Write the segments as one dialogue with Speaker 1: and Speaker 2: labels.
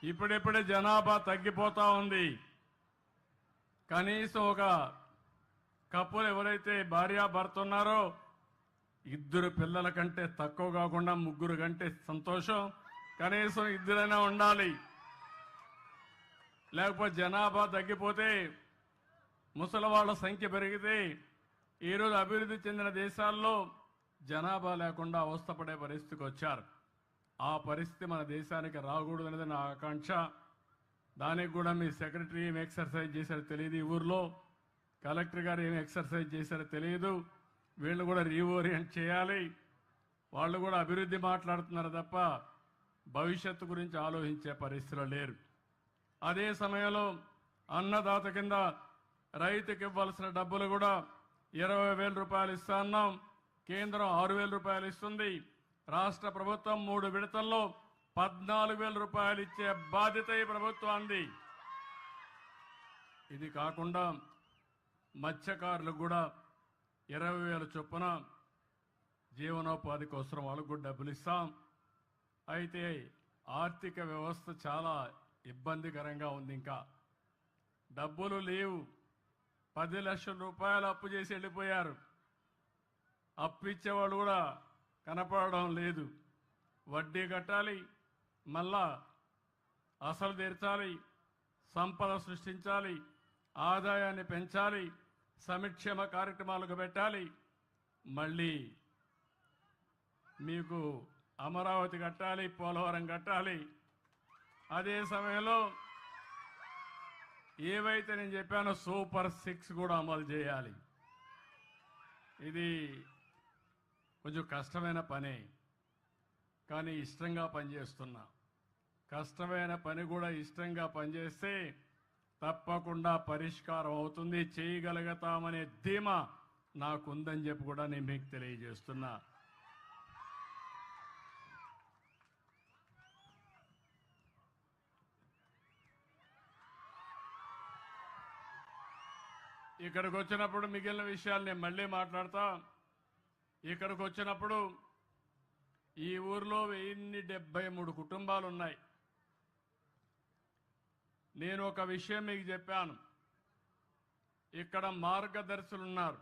Speaker 1: ఇప్పుడిప్పుడే జనాభా తగ్గిపోతా ఉంది. కనీసం ఒక కప్పులు ఎవరైతే భార్యాభర్త ఉన్నారో ఇద్దరు పిల్లల కంటే తక్కువ కాకుండా ముగ్గురు కంటే సంతోషం. కనీసం ఇద్దరైనా ఉండాలి. లేకపోతే జనాభా తగ్గిపోతే ముసలివాళ్ల సంఖ్య పెరిగితే ఈరోజు అభివృద్ధి చెందిన దేశాల్లో జనాభా లేకుండా అవస్థపడే పరిస్థితికి వచ్చారు. ఆ పరిస్థితి మన దేశానికి రాకూడదనేది నా ఆకాంక్ష. దానికి కూడా మీ సెక్రటరీ ఏం ఎక్సర్సైజ్ చేశారో తెలియదు, ఈ ఊర్లో కలెక్టర్ గారు ఏం ఎక్సర్సైజ్ చేశారో తెలియదు. వీళ్ళు కూడా రీఓరియంట్ చేయాలి. వాళ్ళు కూడా అభివృద్ధి మాట్లాడుతున్నారు తప్ప భవిష్యత్తు గురించి ఆలోచించే పరిస్థితిలో లేరు. అదే సమయంలో అన్నదాత కింద రైతుకి ఇవ్వాల్సిన డబ్బులు కూడా 20,000 రూపాయలు ఇస్తా అన్నాం. కేంద్రం 6,000 రూపాయలు ఇస్తుంది. రాష్ట్ర ప్రభుత్వం 3 విడతల్లో 14,000 రూపాయలు ఇచ్చే బాధ్యత ఈ ప్రభుత్వానికి. ఇది కాకుండా మత్స్యకారులకు కూడా 20,000 చొప్పున జీవనోపాధి కోసం వాళ్ళకు కూడా డబ్బులు ఇస్తాం. అయితే ఆర్థిక వ్యవస్థ చాలా ఇబ్బందికరంగా ఉంది. ఇంకా డబ్బులు లేవు. 10 లక్షల రూపాయలు అప్పు చేసి వెళ్ళిపోయారు. అప్పు ఇచ్చేవాళ్ళు కూడా కనపడడం లేదు. వడ్డీ కట్టాలి, మళ్ళా అసలు తీర్చాలి, సంపద సృష్టించాలి, ఆదాయాన్ని పెంచాలి, సంక్షేమ కార్యక్రమాలకు పెట్టాలి, మళ్ళీ మీకు అమరావతి కట్టాలి, పోలవరం కట్టాలి. అదే సమయంలో ఏవైతే నేను చెప్పానో సూపర్ 6 కూడా అమలు చేయాలి. ఇది కొంచెం కష్టమైన పనే, కానీ ఇష్టంగా పనిచేస్తున్నా. కష్టమైన పని కూడా ఇష్టంగా పనిచేస్తే తప్పకుండా పరిష్కారం అవుతుంది, చేయగలుగుతామనే ధీమా నాకుందని చెప్పి కూడా నేను మీకు తెలియజేస్తున్నా. ఇక్కడికి వచ్చినప్పుడు మిగిలిన విషయాలు నేను మళ్ళీ మాట్లాడతా. ఇక్కడికి వచ్చినప్పుడు ఈ ఊర్లో 1073 కుటుంబాలు ఉన్నాయి. నేను ఒక విషయం మీకు చెప్పాను. ఇక్కడ మార్గదర్శులు ఉన్నారు.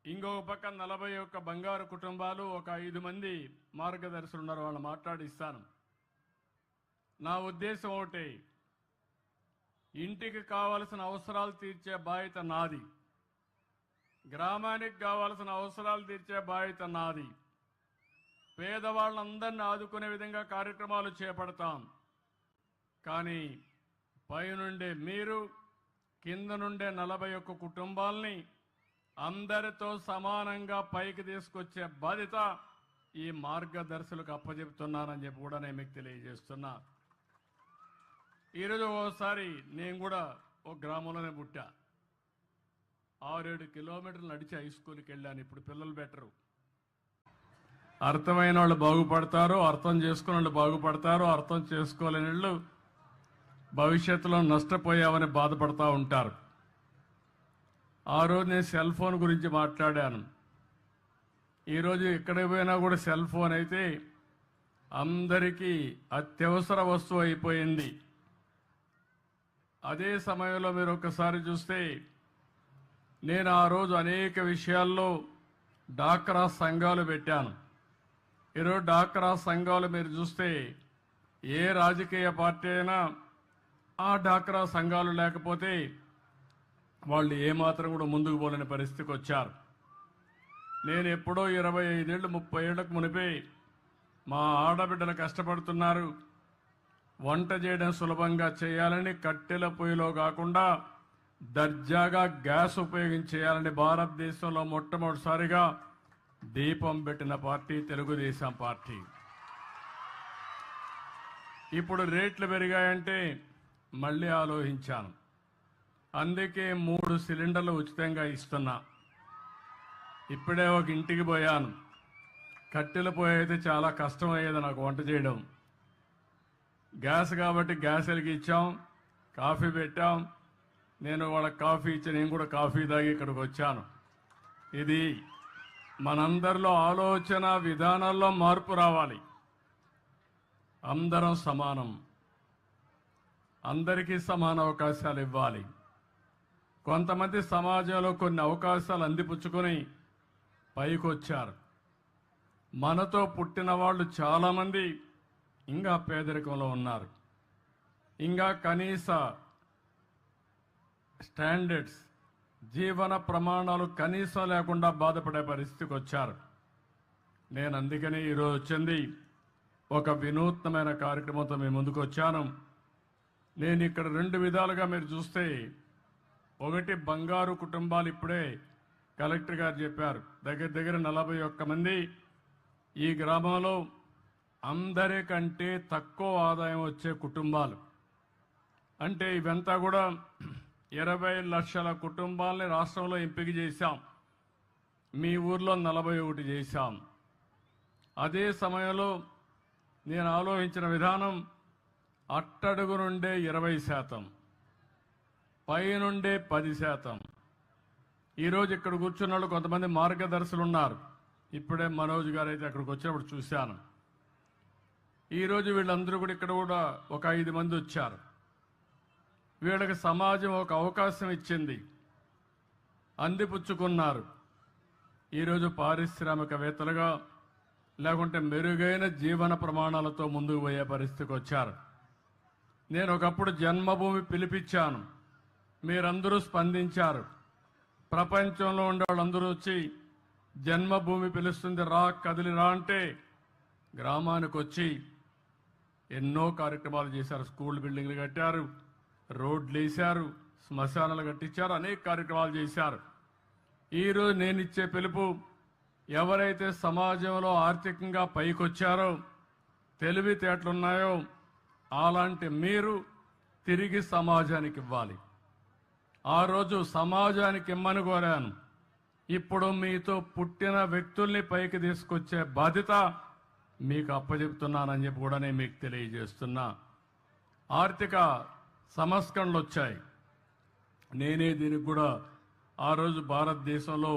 Speaker 1: ఇంకొక పక్క 41 బంగారు కుటుంబాలు, ఒక 5 మంది మార్గదర్శులు ఉన్నారు. వాళ్ళు మాట్లాడిస్తాను. నా ఉద్దేశం ఒకటి, ఇంటికి కావలసిన అవసరాలు తీర్చే బాధ్యత నాది, గ్రామానికి కావాల్సిన అవసరాలు తీర్చే బాధ్యత నాది. పేదవాళ్ళందరినీ ఆదుకునే విధంగా కార్యక్రమాలు చేపడతాం. కానీ పైనుండే మీరు, కింద నుండే 41 కుటుంబాలని అందరితో సమానంగా పైకి తీసుకొచ్చే బాధ్యత ఈ మార్గదర్శులకు అప్పచెప్తున్నానని చెప్పి కూడా నేను మీకు తెలియజేస్తున్నా. ఈరోజు ఓసారి నేను కూడా ఒక గ్రామంలోనే పుట్టా. 6-7 కిలోమీటర్లు నడిచి హై స్కూల్కి వెళ్ళాను. ఇప్పుడు పిల్లలు బెటరు. అర్థమైన వాళ్ళు బాగుపడతారు, అర్థం చేసుకున్న వాళ్ళు బాగుపడతారు, అర్థం చేసుకోలేని వాళ్ళు భవిష్యత్తులో నష్టపోయామని బాధపడతా ఉంటారు. ఆ రోజు నేను సెల్ ఫోన్ గురించి మాట్లాడాను. ఈరోజు ఎక్కడికి పోయినా కూడా సెల్ ఫోన్ అయితే అందరికీ అత్యవసర వస్తువు అయిపోయింది. అదే సమయంలో మీరు ఒకసారి చూస్తే నేను ఆ రోజు అనేక విషయాల్లో డాక్రా సంఘాలు పెట్టాను. ఈరోజు డాక్రా సంఘాలు మీరు చూస్తే ఏ రాజకీయ పార్టీ అయినా ఆ డాక్రా సంఘాలు లేకపోతే వాళ్ళు ఏమాత్రం కూడా ముందుకు పోలేని పరిస్థితికి వచ్చారు. నేను ఎప్పుడో 25 ఏళ్ళు 30 ఏళ్లకు మునిపే మా ఆడబిడ్డలు కష్టపడుతున్నారు, వంట చేయడం సులభంగా చేయాలని కట్టెల పొయ్యిలో కాకుండా దర్జాగా గ్యాస్ ఉపయోగించేయాలని భారతదేశంలో మొట్టమొదటిసారిగా దీపం పెట్టిన పార్టీ తెలుగుదేశం పార్టీ. ఇప్పుడు రేట్లు పెరిగాయంటే మళ్ళీ ఆలోచించాను. అందుకే 3 సిలిండర్లు ఉచితంగా ఇస్తున్నా. ఇప్పుడే ఒక ఇంటికి పోయాను. కట్టెల పొయ్యి అయితే చాలా కష్టమయ్యేది నాకు వంట చేయడం. గ్యాస్ కాబట్టి గ్యాస్ వెలిగించాం, కాఫీ పెట్టాం. నేను వాళ్ళకి కాఫీ ఇచ్చి నేను కూడా కాఫీ తాగి ఇక్కడికి వచ్చాను. ఇది మనందరిలో ఆలోచన విధానాల్లో మార్పు రావాలి. అందరం సమానం, అందరికీ సమాన అవకాశాలు ఇవ్వాలి. కొంతమంది సమాజంలో కొన్ని అవకాశాలు అందిపుచ్చుకొని పైకొచ్చారు. మనతో పుట్టిన వాళ్ళు చాలామంది ఇంకా పేదరికంలో ఉన్నారు. ఇంకా కనీస స్టాండర్డ్స్, జీవన ప్రమాణాలు కనీసం లేకుండా బాధపడే పరిస్థితికి వచ్చారు. నేను అందుకని ఈరోజు వచ్చింది ఒక వినూత్నమైన కార్యక్రమంతో మీ ముందుకు వచ్చాను. నేను ఇక్కడ 2 విధాలుగా మీరు చూస్తే, ఒకటి బంగారు కుటుంబాలు, ఇప్పుడే కలెక్టర్ గారు చెప్పారు, దగ్గర దగ్గర 41 మంది ఈ గ్రామంలో అందరికంటే తక్కువ ఆదాయం వచ్చే కుటుంబాలు. అంటే ఇవంతా కూడా 20 లక్షల కుటుంబాలని రాష్ట్రంలో ఎంపిక చేశాం. మీ ఊర్లో 41 చేశాం. అదే సమయంలో నేను ఆలోచించిన విధానం, అట్టడుగు నుండే 20%, పైనుండే 10%. ఈరోజు ఇక్కడ కూర్చున్న వాళ్ళు కొంతమంది మార్గదర్శులు ఉన్నారు. ఇప్పుడే మనోజ్ గారు అయితే అక్కడికి వచ్చినప్పుడు చూశాను. ఈరోజు వీళ్ళందరూ కూడా ఇక్కడ కూడా ఒక 5 మంది వచ్చారు. వీళ్ళకి సమాజం ఒక అవకాశం ఇచ్చింది, అందిపుచ్చుకున్నారు. ఈరోజు పారిశ్రామికవేత్తలుగా, లేకుంటే మెరుగైన జీవన ప్రమాణాలతో ముందుకు పోయే పరిస్థితికి వచ్చారు. నేను ఒకప్పుడు జన్మభూమి పిలిపించాను, మీరందరూ స్పందించారు. ప్రపంచంలో ఉండే వాళ్ళందరూ వచ్చి జన్మభూమి పిలుస్తుంది, రా కదిలి రా అంటే గ్రామానికి వచ్చి ఎన్నో కార్యక్రమాలు చేశారు. స్కూల్ బిల్డింగ్లు కట్టారు, రోడ్లు వేశారు, శ్మశానాలు కట్టించారు, అనేక కార్యక్రమాలు చేశారు. ఈరోజు నేను ఇచ్చే పిలుపు, ఎవరైతే సమాజంలో ఆర్థికంగా పైకొచ్చారో, తెలివితేటలున్నాయో, అలాంటి మీరు తిరిగి సమాజానికి ఇవ్వాలి. ఆ రోజు సమాజానికి ఇమ్మని కోరాను. ఇప్పుడు మీతో పుట్టిన వ్యక్తుల్ని పైకి తీసుకొచ్చే బాధ్యత మీకు అప్పచెప్తున్నానని చెప్పి కూడా నేను మీకు తెలియజేస్తున్నా. ఆర్థిక సంస్కరణలు వచ్చాయి. నేనే దీనికి కూడా ఆ రోజు భారతదేశంలో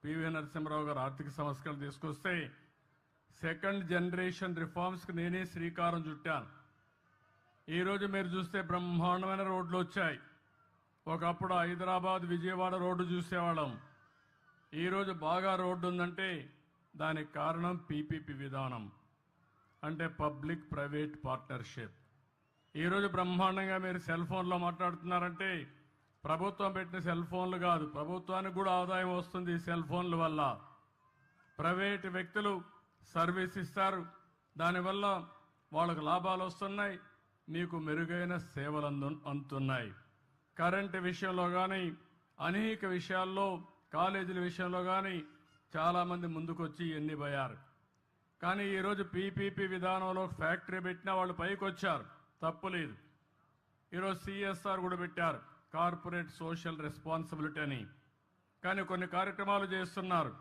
Speaker 1: పివి నరసింహరావు గారు ఆర్థిక సంస్కరణలు తీసుకొస్తే సెకండ్ జనరేషన్ రిఫార్మ్స్కి నేనే శ్రీకారం చుట్టాను. ఈరోజు మీరు చూస్తే బ్రహ్మాండమైన రోడ్లు వచ్చాయి. ఒకప్పుడు హైదరాబాద్ విజయవాడ రోడ్డు చూసేవాళ్ళం. ఈరోజు బాగా రోడ్డు ఉందంటే దానికి కారణం పీపీపీ విధానం, అంటే పబ్లిక్ ప్రైవేట్ పార్ట్నర్షిప్. ఈరోజు బ్రహ్మాండంగా మీరు సెల్ ఫోన్లో మాట్లాడుతున్నారంటే ప్రభుత్వం పెట్టిన సెల్ ఫోన్లు కాదు, ప్రభుత్వానికి కూడా ఆదాయం వస్తుంది ఈ సెల్ ఫోన్ల వల్ల. ప్రైవేటు వ్యక్తులు సర్వీస్ ఇస్తారు, దానివల్ల వాళ్ళకు లాభాలు వస్తున్నాయి, మీకు మెరుగైన సేవలు అందుతున్నాయి. కరెంటు విషయంలో కానీ, అనేక విషయాల్లో, కాలేజీల విషయంలో కానీ చాలామంది ముందుకొచ్చి ఎన్ని పోయారు. కానీ ఈరోజు పీపీపీ విధానంలో ఫ్యాక్టరీ పెట్టినా వాళ్ళు పైకి వచ్చారు, తప్పులేదు. ఈరోజు సిఎస్ఆర్ కూడా పెట్టారు, కార్పొరేట్ సోషల్ రెస్పాన్సిబిలిటీ అని. కానీ కొన్ని కార్యక్రమాలు చేస్తున్నారు.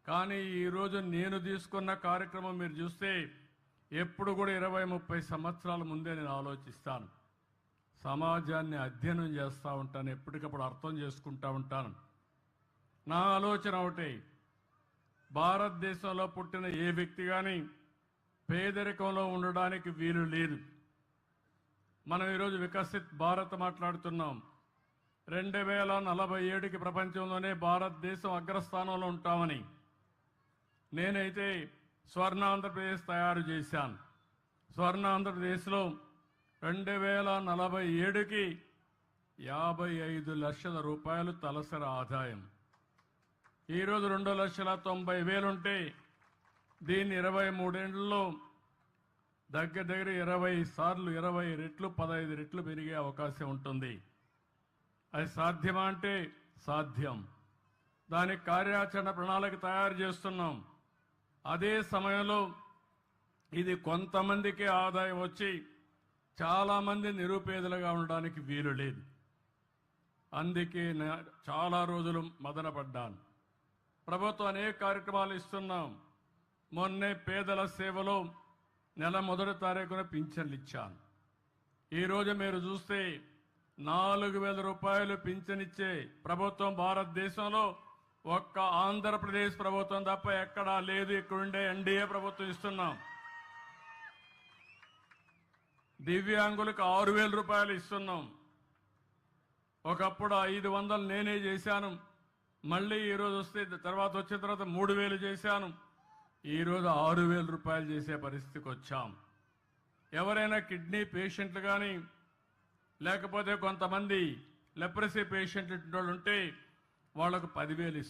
Speaker 1: కానీ ఈరోజు నేను తీసుకున్న కార్యక్రమం మీరు చూస్తే ఎప్పుడు కూడా 20-30 సంవత్సరాల ముందే నేను ఆలోచిస్తాను. సమాజాన్ని అధ్యయనం చేస్తూ ఉంటాను, ఎప్పటికప్పుడు అర్థం చేసుకుంటూ ఉంటాను. నా ఆలోచన ఒకటే, భారతదేశంలో పుట్టిన ఏ వ్యక్తి కానీ పేదరికంలో ఉండడానికి వీలు లేదు. మనం ఈరోజు వికసిత్ భారత్ మాట్లాడుతున్నాం. 2047కి ప్రపంచంలోనే భారతదేశం అగ్రస్థానంలో ఉంటామని. నేనైతే స్వర్ణ ఆంధ్రప్రదేశ్ తయారు చేశాను. స్వర్ణ ఆంధ్రప్రదేశ్లో 2047కి 55 లక్షల రూపాయలు తలసరి ఆదాయం. ఈరోజు 2,90,000 ఉంటే దీన్ని 23 ఏళ్లలో దగ్గర దగ్గర 20 సార్లు, 20 రెట్లు, 15 రెట్లు పెరిగే అవకాశం ఉంటుంది. అది సాధ్యమా అంటే సాధ్యం. దానికి కార్యాచరణ ప్రణాళిక తయారు చేస్తున్నాం. అదే సమయంలో ఇది కొంతమందికి ఆదాయం వచ్చి చాలామంది నిరుపేదలుగా ఉండడానికి వీలు లేదు. అందుకే చాలా రోజులు మదనపడ్డాను. ప్రభుత్వం అనేక కార్యక్రమాలు ఇస్తున్నాం. మొన్నే పేదల సేవలో నెల మొదటి తారీఖున పింఛన్లు ఇచ్చాను. ఈరోజు మీరు చూస్తే 4,000 రూపాయలు పింఛన్ ఇచ్చే ప్రభుత్వం భారతదేశంలో ఒక్క ఆంధ్రప్రదేశ్ ప్రభుత్వం తప్ప ఎక్కడా లేదు. ఇక్కడుండే ఎన్డీఏ ప్రభుత్వం ఇస్తున్నాం. దివ్యాంగులకు 6,000 రూపాయలు ఇస్తున్నాం. ఒకప్పుడు 500 నేనే చేశాను. మళ్ళీ ఈరోజు వస్తే తర్వాత వచ్చిన తర్వాత 3,000 చేశాను. ఈరోజు 6,000 రూపాయలు చేసే పరిస్థితికి వచ్చాం. ఎవరైనా కిడ్నీ పేషెంట్లు కానీ లేకపోతే కొంతమంది లెప్రసీ పేషెంట్లు ఉంటే వాళ్లకు 10,000 ఇస్తున్నాం.